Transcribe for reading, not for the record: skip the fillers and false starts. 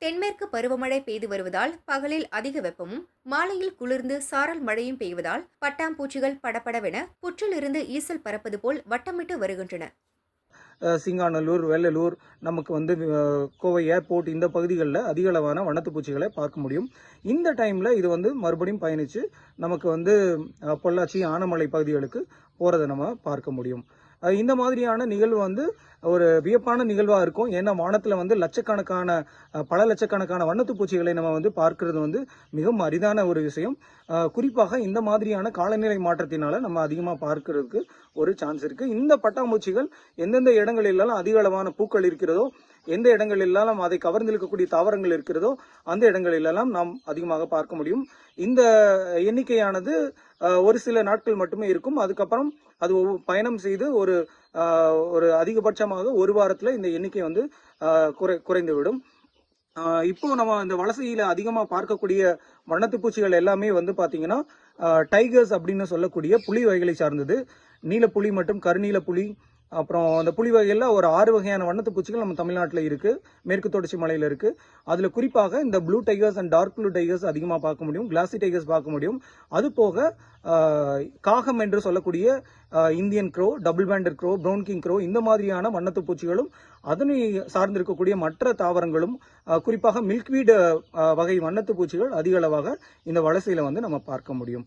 தென்மேற்கு பருவமழை பெய்து வருவதால் பகலில் அதிக வெப்பமும் மாலையில் குளிர்ந்து சாரல் மழையும் பெய்வதால் பட்டாம்பூச்சிகள் படபடவென புற்றிலிருந்து ஈசல் பறப்பது போல் வட்டமிட்டு வருகின்றன. சிங்காநல்லூர், வெள்ளலூர், நமக்கு வந்து கோவை ஏர்போர்ட் இந்த பகுதிகளில் அதிக அளவான வண்ணத்து பூச்சிகளை பார்க்க முடியும். இந்த டைமில் இது வந்து மறுபடியும் பயணித்து நமக்கு வந்து பொள்ளாச்சி, ஆனமலை பகுதிகளுக்கு போகிறத நம்ம பார்க்க முடியும். இந்த மாதிரியான நிகழ்வு வந்து ஒரு வியப்பான நிகழ்வாக இருக்கும். ஏன்னா வானத்தில் வந்து பல லட்சக்கணக்கான வண்ணத்து பூச்சிகளை நம்ம வந்து பார்க்கறது வந்து மிகவும் அரிதான ஒரு விஷயம். குறிப்பாக இந்த மாதிரியான காலநிலை மாற்றத்தினால நம்ம அதிகமாக பார்க்கறதுக்கு ஒரு சான்ஸ் இருக்கு. இந்த பட்டாம்பூச்சிகள் எந்தெந்த இடங்களிலெல்லாம் அதிக அளவான பூக்கள் இருக்கிறதோ, எந்த இடங்களிலெல்லாம் அதை கவர்ந்திருக்கக்கூடிய தாவரங்கள் இருக்கிறதோ அந்த இடங்களிலெல்லாம் நாம் அதிகமாக பார்க்க முடியும். இந்த எண்ணிக்கையானது ஒரு சில நாட்கள் மட்டுமே இருக்கும். அதுக்கப்புறம் அது பயணம் செய்து ஒரு அதிகபட்சமாக ஒரு வாரத்துல இந்த எண்ணிக்கை வந்து குறைந்துவிடும். இப்போ நம்ம இந்த வலசையில அதிகமா பார்க்கக்கூடிய வண்ணத்து பூச்சிகள் எல்லாமே வந்து பாத்தீங்கன்னா டைகர்ஸ் அப்படின்னு சொல்லக்கூடிய புலி வகைகளை சார்ந்தது. நீலப்புலி மற்றும் கருநீல புலி, அப்புறம் அந்த புலி வகையில ஒரு 6 வகையான வண்ணத்து பூச்சிகள் நம்ம தமிழ்நாட்டில் இருக்கு, மேற்கு தொடர்ச்சி மலையில இருக்கு. அதுல குறிப்பாக இந்த blue tigers and dark blue tigers அதிகமாக பார்க்க முடியும், கிளாசி டைகர்ஸ் பார்க்க முடியும். அது போக காகம் என்று சொல்லக்கூடிய Indian grow, double panther grow, brown king grow இந்த மாதிரியான வண்ணத்து பூச்சிகளும் அதனை சார்ந்திருக்கக்கூடிய மற்ற தாவரங்களும் குறிப்பாக மில்க்வீட் வகை வண்ணத்து பூச்சிகள் அதிக அளவாக இந்த வலசையில வந்து நம்ம பார்க்க முடியும்.